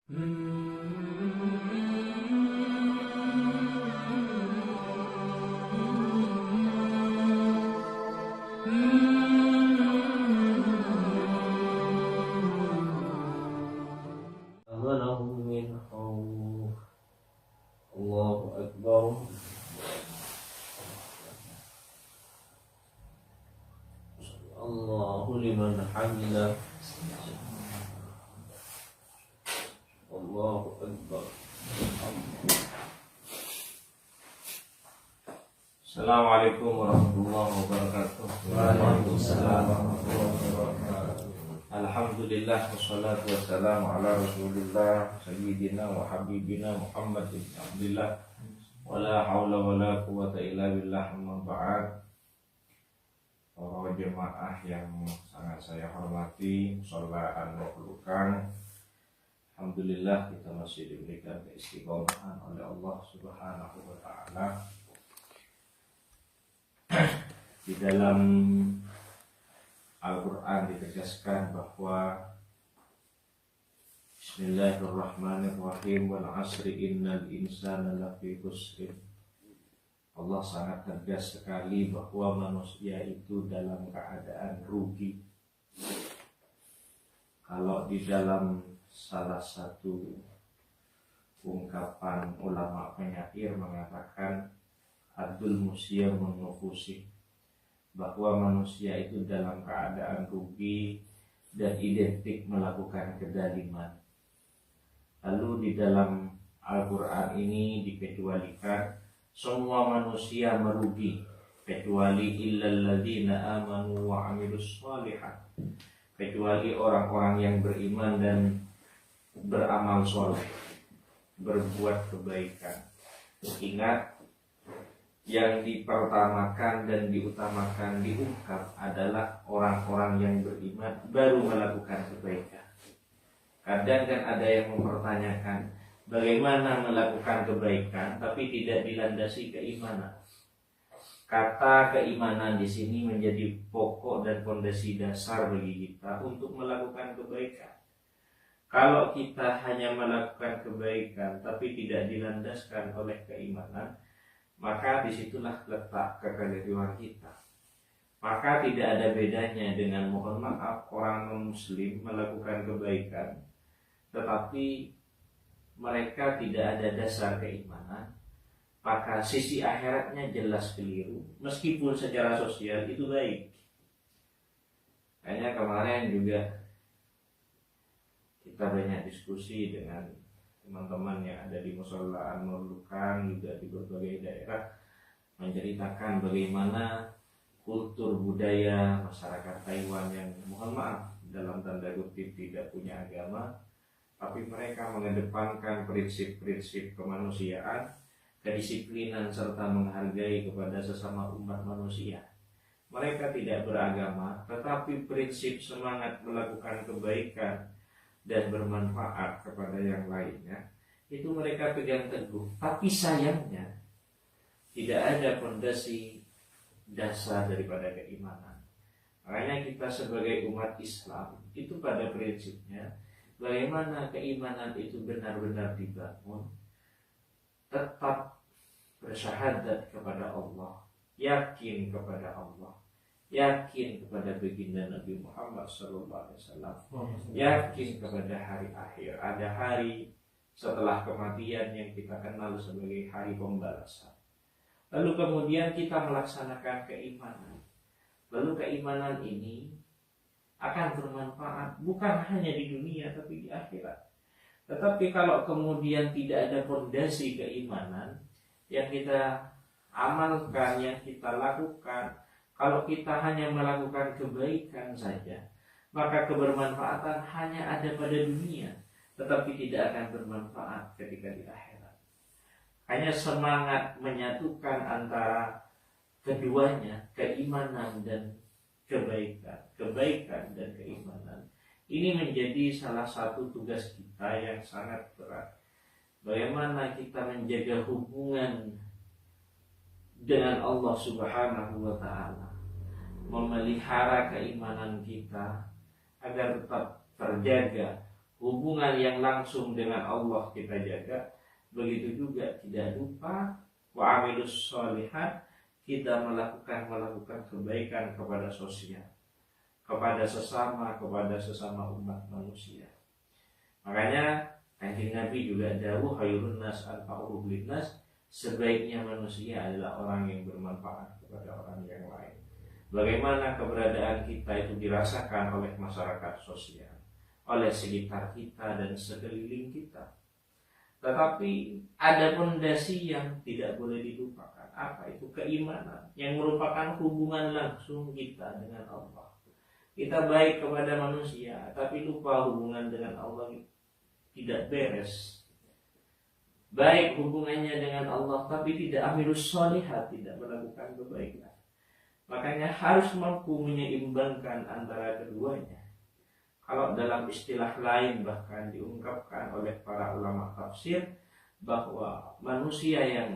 Amanahum min khawf. Allahu Akbar. Allahu liman hamidah. Allahu Akbar. Assalamualaikum warahmatullahi wabarakatuh. Waalaikumsalam warahmatullahi wabarakatuh. Alhamdulillah wassalatu wassalamu ala Rasulillah sayyidina wa habibina Muhammad bin Abdullah wala haula wala quwata illa billah, amma ba'd. Para jemaah yang sangat saya hormati, musholla An-Nuhlukan, alhamdulillah kita masih diberikan keistiqomahan oleh Allah Subhanahu wa taala. Di dalam Al-Quran ditegaskan bahwa Bismillahirrahmanirrahim, wal asri innal insana lafi khusr. Allah sangat tegas sekali bahwa manusia itu dalam keadaan rugi. Kalau di dalam salah satu ungkapan ulama penyair mengatakan Abdul Musyir mengufusi, bahwa manusia itu dalam keadaan rugi dan identik melakukan kedaliman. Lalu di dalam Al-Quran ini dikecualikan semua manusia merugi kecuali illalladzina amanu wa amilus shalihat, kecuali orang-orang yang beriman dan beramal soleh, berbuat kebaikan. Ingat, yang dipertamakan dan diutamakan diungkap adalah orang-orang yang beriman baru melakukan kebaikan. Kadang kan ada yang mempertanyakan bagaimana melakukan kebaikan tapi tidak dilandasi keimanan. Kata keimanan di sini menjadi pokok dan fondasi dasar bagi kita untuk melakukan kebaikan. Kalau kita hanya melakukan kebaikan tapi tidak dilandaskan oleh keimanan, maka disitulah letak kekeliruan kita. Maka tidak ada bedanya dengan, mohon maaf, orang non-muslim melakukan kebaikan tetapi mereka tidak ada dasar keimanan, maka sisi akhiratnya jelas keliru, meskipun secara sosial itu baik. Kayaknya kemarin juga kita banyak diskusi dengan teman-teman yang ada di musholla An-Nuhlukan, juga di berbagai daerah, menceritakan bagaimana kultur budaya masyarakat Taiwan yang, mohon maaf, dalam tanda kutip tidak punya agama, tapi mereka mengedepankan prinsip-prinsip kemanusiaan, kedisiplinan, serta menghargai kepada sesama umat manusia. Mereka tidak beragama, tetapi prinsip semangat melakukan kebaikan dan bermanfaat kepada yang lainnya itu mereka pegang teguh. Tapi sayangnya tidak ada fondasi dasar daripada keimanan. Makanya kita sebagai umat Islam itu pada prinsipnya, bagaimana keimanan itu benar-benar dibangun, tetap bersyahadat kepada Allah, yakin kepada Allah, yakin kepada baginda Nabi Muhammad SAW, yakin kepada hari akhir. Ada hari setelah kematian yang kita kenal sebagai hari pembalasan. Lalu kemudian kita melaksanakan keimanan. Lalu keimanan ini akan bermanfaat bukan hanya di dunia tapi di akhirat. Tetapi kalau kemudian tidak ada fondasi keimanan yang kita amalkan, yang kita lakukan, kalau kita hanya melakukan kebaikan saja, maka kebermanfaatan hanya ada pada dunia, tetapi tidak akan bermanfaat ketika di akhirat. Hanya semangat menyatukan antara keduanya, keimanan dan kebaikan, kebaikan dan keimanan. Ini menjadi salah satu tugas kita yang sangat berat. Bagaimana kita menjaga hubungan dengan Allah Subhanahu wa ta'ala, memelihara keimanan kita agar tetap terjaga hubungan yang langsung dengan Allah kita jaga, begitu juga tidak lupa wa amilus sholihat, kita melakukan kebaikan kepada sosial, kepada sesama umat manusia. Makanya Kanjeng Nabi juga dawuh khairun nas anfa'uhum linnas, sebaiknya manusia adalah orang yang bermanfaat kepada orang yang lain. Bagaimana keberadaan kita itu dirasakan oleh masyarakat sosial, oleh sekitar kita dan sekeliling kita. Tetapi ada fondasi yang tidak boleh dilupakan. Apa itu? Keimanan, yang merupakan hubungan langsung kita dengan Allah. Kita baik kepada manusia, tapi lupa hubungan dengan Allah tidak beres. Baik hubungannya dengan Allah, tapi tidak amilus sholihat, tidak melakukan kebaikan. Makanya harus mampu menyeimbangkan antara keduanya. Kalau dalam istilah lain bahkan diungkapkan oleh para ulama tafsir bahwa manusia yang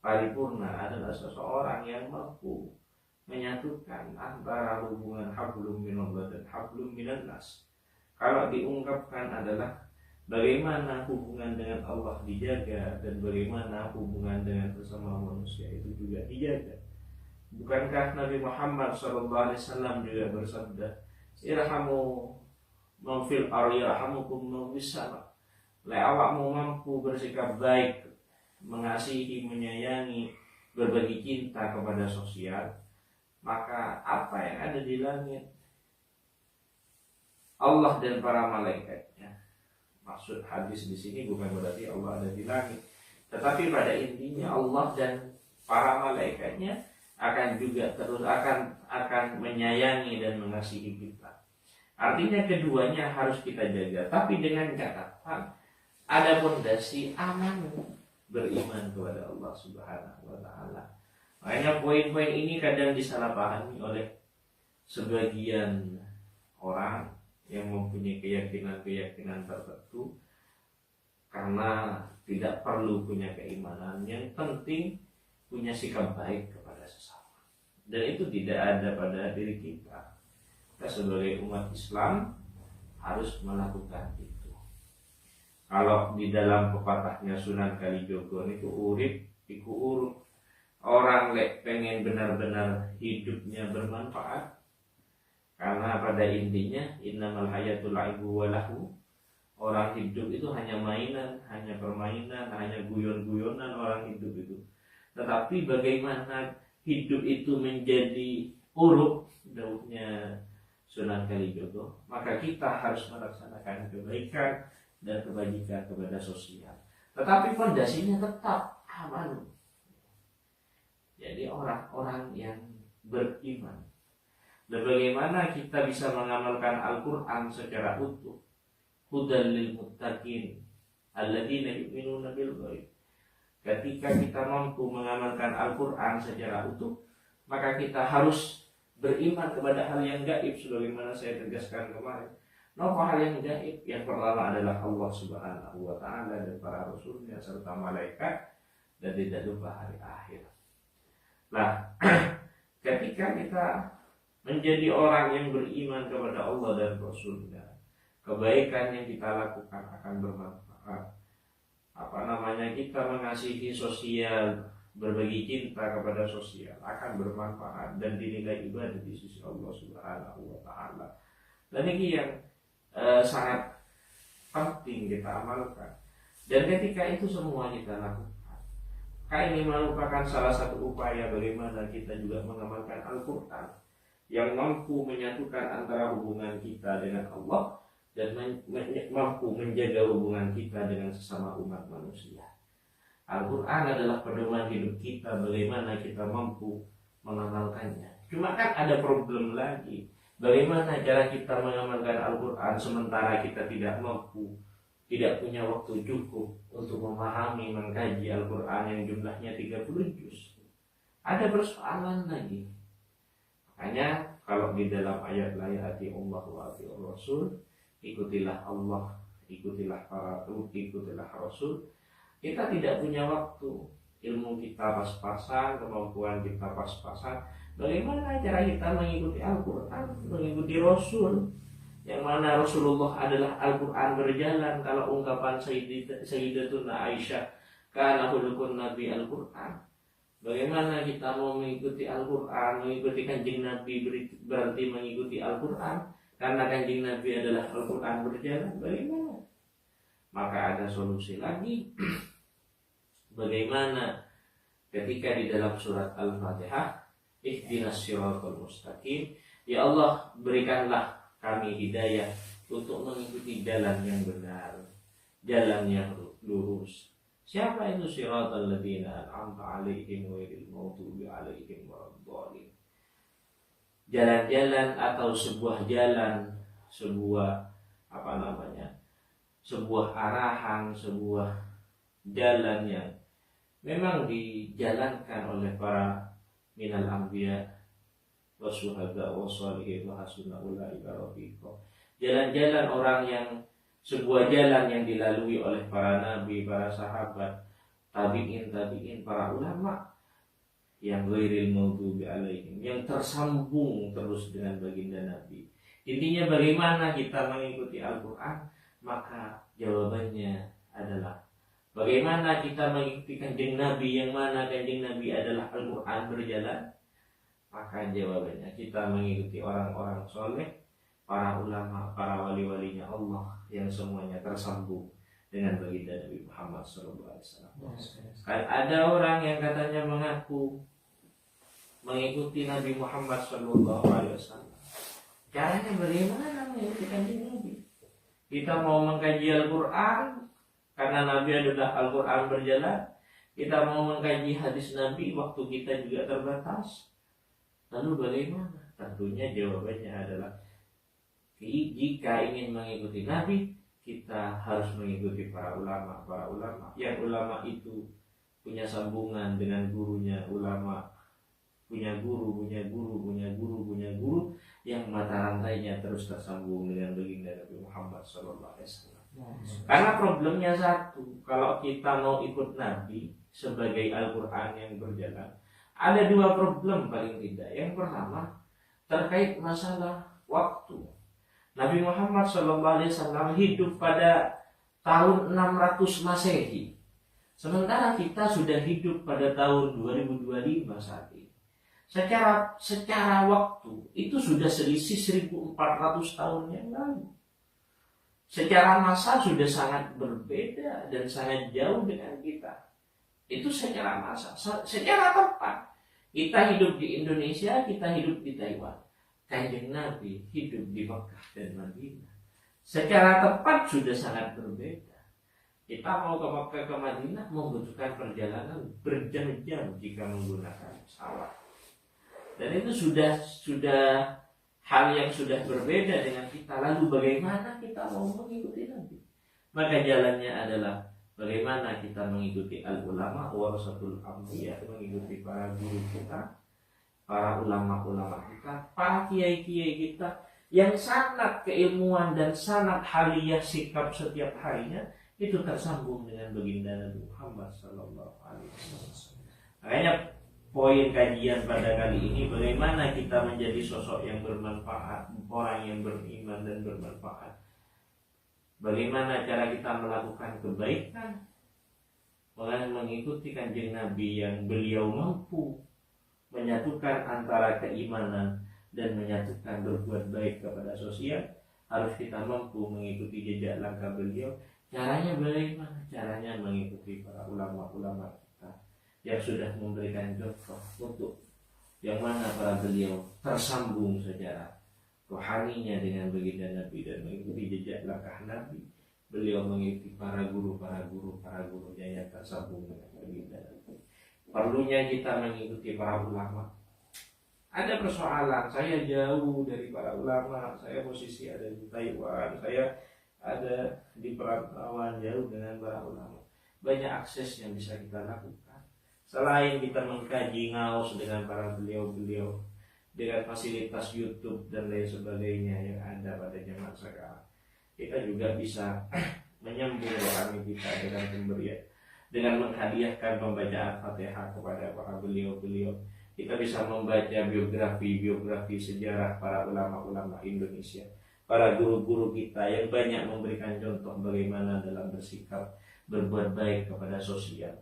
paripurna adalah seseorang yang mampu menyatukan antara hubungan hablum minallah dan hablum minannas. Kalau diungkapkan adalah bagaimana hubungan dengan Allah dijaga dan bagaimana hubungan dengan sesama manusia itu juga dijaga. Bukankah Nabi Muhammad SAW juga bersabda, irhamu man fil ardi yarhamukum man fis sama. Awakmu mampu bersikap baik, mengasihi, menyayangi, berbagi cinta kepada sosial, maka apa yang ada di langit, Allah dan para malaikatnya. Maksud hadis di sini bukan berarti Allah ada di langit, tetapi pada intinya Allah dan para malaikatnya akan juga terus akan menyayangi dan mengasihi kita. Artinya keduanya harus kita jaga, tapi dengan catatan ada fondasi aman beriman kepada Allah Subhanahu wa taala. Makanya poin-poin ini kadang disalahpahami oleh sebagian orang yang mempunyai keyakinan tertentu, karena tidak perlu punya keimanan, yang penting punya sikap baik kepada sesama. Dan itu tidak ada pada diri kita. Kita sebagai umat Islam harus melakukan itu. Kalau di dalam pepatahnya Sunan Kalijogo itu urip iku urip, orang pengen benar-benar hidupnya bermanfaat, karena pada intinya innamal hayatul laibu walahu. Orang hidup itu hanya mainan, hanya permainan, hanya guyon-guyonan orang hidup itu. Tetapi bagaimana hidup itu menjadi uruk, dawuhnya Sunan Kalijogo, maka kita harus melaksanakan kebaikan dan kebajikan kepada sosial. Tetapi fondasinya tetap aman. Jadi orang-orang yang beriman. Dan bagaimana kita bisa mengamalkan Al-Quran secara utuh? Hudal lil muttaqin alladzina yu'minuna bil ghaib. Ketika kita mampu mengamalkan Al-Quran secara utuh, maka kita harus beriman kepada hal yang gaib, sebagaimana saya tegaskan kemarin. Napa hal yang gaib? Yang pertama adalah Allah Subhanahu wa taala dan para rasulnya serta malaikat, dan tidak lupa hari akhir. Nah, ketika kita menjadi orang yang beriman kepada Allah dan Rasulnya, kebaikan yang kita lakukan akan bermanfaat. Kita mengasihi sosial, berbagi cinta kepada sosial akan bermanfaat dan dinilai ibadah di sisi Allah Subhanahu wa taala. Dan ini yang sangat penting kita amalkan. Dan ketika itu semua kita lakukan, ini merupakan salah satu upaya bagaimana kita juga mengamalkan Al-Quran yang mampu menyatukan antara hubungan kita dengan Allah dan mampu menjaga hubungan kita dengan sesama umat manusia. Al-Quran adalah pedoman hidup kita, bagaimana kita mampu mengamalkannya. Cuma kan ada problem lagi, bagaimana cara kita mengamalkan Al-Quran sementara kita tidak mampu, tidak punya waktu cukup untuk memahami, mengkaji Al-Quran yang jumlahnya 30 juz. Ada persoalan lagi. Makanya kalau di dalam ayat la ya'ti Allah wa ati'ur Rasul, ikutilah Allah, ikutilah para rasul, ikutilah Rasul. Kita tidak punya waktu, ilmu kita pas-pasan, kemampuan kita pas-pasan. Bagaimana cara kita mengikuti Al-Quran, mengikuti Rasul? yang mana Rasulullah adalah Al-Quran berjalan. Kalau ungkapan Sayyidatuna Aisyah, kana khuluqun Nabi Al-Quran. Bagaimana kita mau mengikuti Al-Quran, mengikuti kanjeng Nabi berarti mengikuti Al-Quran, karena kanjeng Nabi adalah Al-Quran berjalan. Bagaimana? Maka ada solusi lagi. Bagaimana ketika di dalam surat Al-Fatihah, ihdinas siratal mustaqim, ya Allah berikanlah kami hidayah untuk mengikuti jalan yang benar, jalan yang lurus. Siapa itu siratal ladzina an'amta 'alaihim ghairil maghdubi 'alaihim waladdallin? Jalan-jalan atau sebuah jalan, sebuah sebuah arahan, sebuah jalan yang memang dijalankan oleh para minal anbiya wasuhada wasalihin wa hasuna ulaika rafiqa. Jalan-jalan orang yang sebuah jalan yang dilalui oleh para nabi, para sahabat, tabi'in, para ulama yang ghairil maghdubi alaihim, yang tersambung terus dengan baginda Nabi. Intinya bagaimana kita mengikuti Al-Quran? Maka jawabannya adalah bagaimana kita mengikuti kanjeng Nabi, yang mana kanjeng Nabi adalah Al-Quran berjalan? Maka jawabannya kita mengikuti orang-orang soleh, para ulama, para wali-walinya Allah yang semuanya tersambung dengan baginda Nabi Muhammad SAW. Kan ada orang yang katanya mengaku mengikuti Nabi Muhammad SAW. Caranya bagaimana mengikuti kanjeng Nabi? Kita mau mengkaji Al-Quran karena Nabi adalah Al-Quran berjalan. Kita mau mengkaji hadis Nabi, waktu kita juga terbatas. Lalu bagaimana? Tentunya jawabannya adalah jika ingin mengikuti Nabi, kita harus mengikuti para ulama. Yang ulama itu punya sambungan dengan gurunya. Ulama punya guru, yang mata rantainya terus tersambung dengan baginda Nabi Muhammad SAW. Karena problemnya satu, kalau kita mau ikut Nabi sebagai Al-Quran yang berjalan, ada dua problem paling tidak. Yang pertama terkait masalah waktu. Nabi Muhammad SAW hidup pada tahun 600 Masehi, sementara kita sudah hidup pada tahun 2025 saat ini. Secara waktu itu sudah selisih 1400 tahun yang lalu. Secara masa sudah sangat berbeda dan sangat jauh dengan kita. Itu secara masa. Secara tempat, kita hidup di Indonesia, kita hidup di Taiwan. Kanjeng Nabi hidup di Mekah dan Madinah. Secara tempat sudah sangat berbeda. Kita mau ke Mekah ke Madinah membutuhkan perjalanan berjam-jam jika menggunakan pesawat. Dan itu sudah hal yang sudah berbeda dengan kita. Lalu bagaimana kita mau mengikuti Nabi? Maka jalannya adalah bagaimana kita mengikuti al-ulama warasatul anbiya, mengikuti para guru kita, para ulama-ulama kita, para kiai-kiai kita yang sangat keilmuan dan sangat haliyah sikap setiap harinya itu tersambung dengan baginda Nabi Muhammad SAW. Makanya poin kajian pada kali ini, bagaimana kita menjadi sosok yang bermanfaat, orang yang beriman dan bermanfaat. Bagaimana cara kita melakukan kebaikan, mengikuti kanjeng Nabi yang beliau mampu menyatukan antara keimanan dan menyatukan berbuat baik kepada sosial. Harus kita mampu mengikuti jejak langkah beliau. Caranya bagaimana? Caranya mengikuti para ulama-ulama kita yang sudah memberikan contoh untuk yang mana para beliau tersambung secara rohaninya dengan baginda Nabi dan mengikuti jejak langkah Nabi. Beliau mengikuti para gurunya yang tersambung dengan baginda Nabi. Perlunya kita mengikuti para ulama. Ada persoalan, saya jauh dari para ulama, saya posisi ada di Taiwan, saya ada di perantauan jauh dengan para ulama. Banyak akses yang bisa kita lakukan. Selain kita mengkaji ngaos dengan para beliau-beliau, dengan fasilitas YouTube dan lain sebagainya yang ada pada zaman sekarang, kita juga bisa menyambung rohani kita dengan pemberian, dengan menghadiahkan pembacaan Fatihah kepada para beliau-beliau. Kita bisa membaca biografi sejarah para ulama-ulama Indonesia, para guru-guru kita yang banyak memberikan contoh bagaimana dalam bersikap, berbuat baik kepada sosial,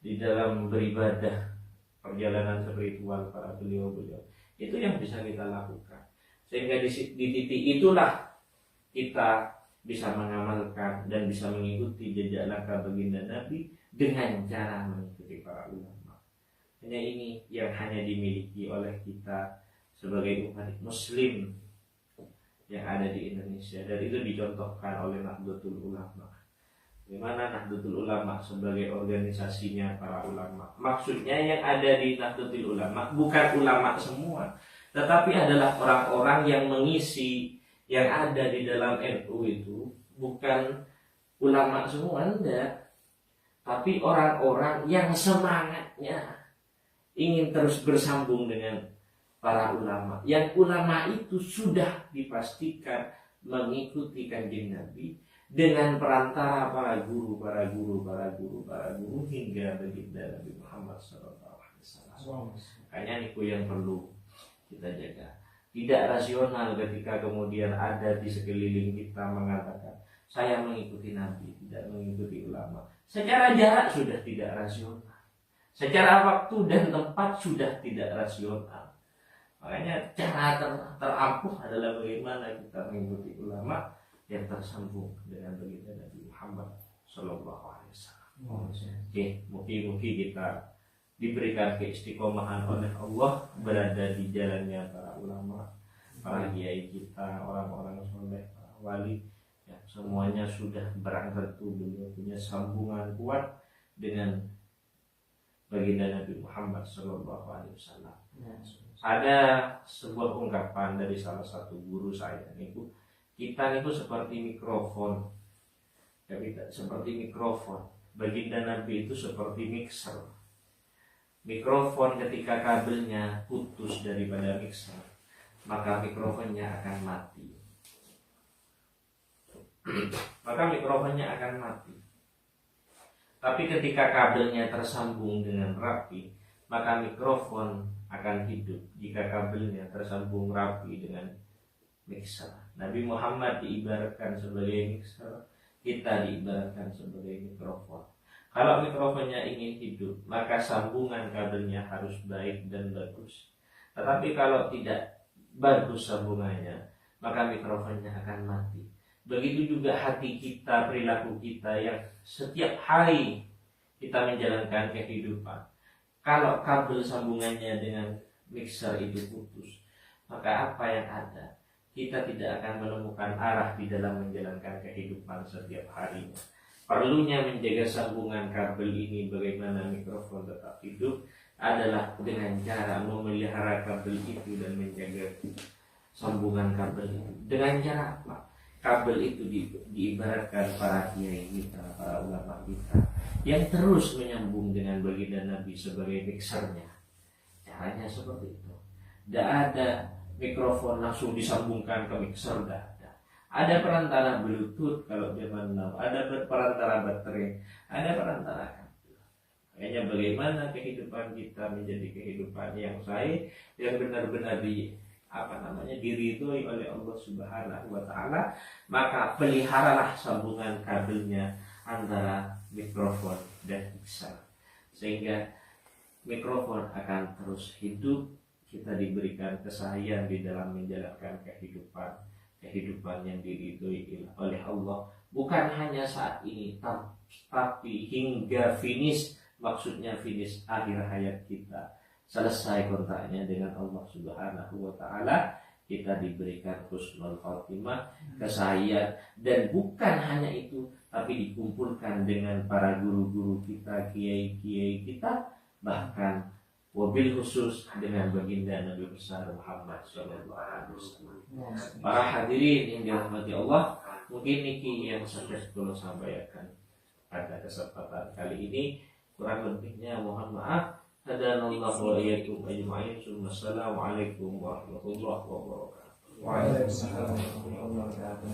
di dalam beribadah, perjalanan spiritual para beliau-beliau. Itu yang bisa kita lakukan. Sehingga di titik itulah kita bisa mengamalkan dan bisa mengikuti jejak langkah baginda Nabi dengan cara mengikuti para ulama. Hanya ini yang hanya dimiliki oleh kita sebagai umat muslim yang ada di Indonesia, dan itu dicontohkan oleh Nahdlatul Ulama. Di mana Nahdlatul Ulama sebagai organisasinya para ulama. Maksudnya yang ada di Nahdlatul Ulama bukan ulama semua, tetapi adalah orang-orang yang mengisi yang ada di dalam NU itu bukan ulama semua, enggak, tapi orang-orang yang semangatnya ingin terus bersambung dengan para ulama. Yang ulama itu sudah dipastikan mengikuti kanjeng Nabi dengan perantara para guru hingga baginda Nabi Muhammad SAW. Makanya itu yang perlu kita jaga. Tidak rasional ketika kemudian ada di sekeliling kita mengatakan saya mengikuti Nabi, tidak mengikuti ulama. Secara jarak sudah tidak rasional, secara waktu dan tempat sudah tidak rasional. Makanya cara terampuh adalah bagaimana kita mengikuti ulama yang tersambung dengan baginda Nabi Muhammad SAW. Oke, mungkin kita diberikan keistiqomahan oleh Allah berada di jalannya para ulama, para kiai kita, orang-orang soleh, para wali, ya, semuanya sudah berangkat beliau punya sambungan kuat dengan baginda Nabi Muhammad SAW. Ada sebuah ungkapan dari salah satu guru saya, kita itu seperti mikrofon, baginda Nabi itu seperti mixer. Mikrofon ketika kabelnya putus daripada mixer, maka mikrofonnya akan mati. Tapi ketika kabelnya tersambung dengan rapi, maka mikrofon akan hidup jika kabelnya tersambung rapi dengan mixer. Nabi Muhammad diibaratkan sebagai mixer, kita diibaratkan sebagai mikrofon. Kalau mikrofonnya ingin hidup, maka sambungan kabelnya harus baik dan bagus. Tetapi kalau tidak bagus sambungannya, maka mikrofonnya akan mati. Begitu juga hati kita, perilaku kita yang setiap hari kita menjalankan kehidupan. Kalau kabel sambungannya dengan mixer itu putus, maka apa yang ada? Kita tidak akan menemukan arah di dalam menjalankan kehidupan setiap harinya. Perlunya menjaga sambungan kabel ini, bagaimana mikrofon tetap hidup, adalah dengan cara memelihara kabel itu dan menjaga sambungan kabel itu. Dengan cara apa? Kabel itu diibaratkan para kiai kita, para ulama kita, yang terus menyambung dengan baginda Nabi sebagai mixernya. Caranya seperti itu. Tidak ada mikrofon langsung disambungkan ke mixer, tidak. Ada perantara Bluetooth kalau zaman now, ada perantara baterai, ada perantara kabel. Makanya bagaimana kehidupan kita menjadi kehidupan yang sahih, yang benar-benar diridhoi oleh Allah Subhanahu wa Ta'ala, maka peliharalah sambungan kabelnya antara mikrofon dan mixer, sehingga mikrofon akan terus hidup. Kita diberikan kesahian di dalam menjalankan kehidupan yang diridhoi oleh Allah, bukan hanya saat ini, tapi hingga finish. Maksudnya finish akhir hayat kita, selesai kontraknya dengan Allah Subhanahu wa Ta'ala, kita diberikan husnul khotimah, kesahian. Dan bukan hanya itu, tapi dikumpulkan dengan para guru-guru kita, kiai-kiai kita, bahkan wabil khusus dengan baginda Nabi besar Muhammad SAW. Para hadirin yang dirahmati Allah, mungkin niki yang sampai sepuluh sampaikan pada kesempatan kali ini. Kurang lebihnya mohon maaf. Hadanallahu wa iyyakum ajma'in. Assalamualaikum warahmatullahi wabarakatuh. Waalaikumsalam warahmatullahi wabarakatuh.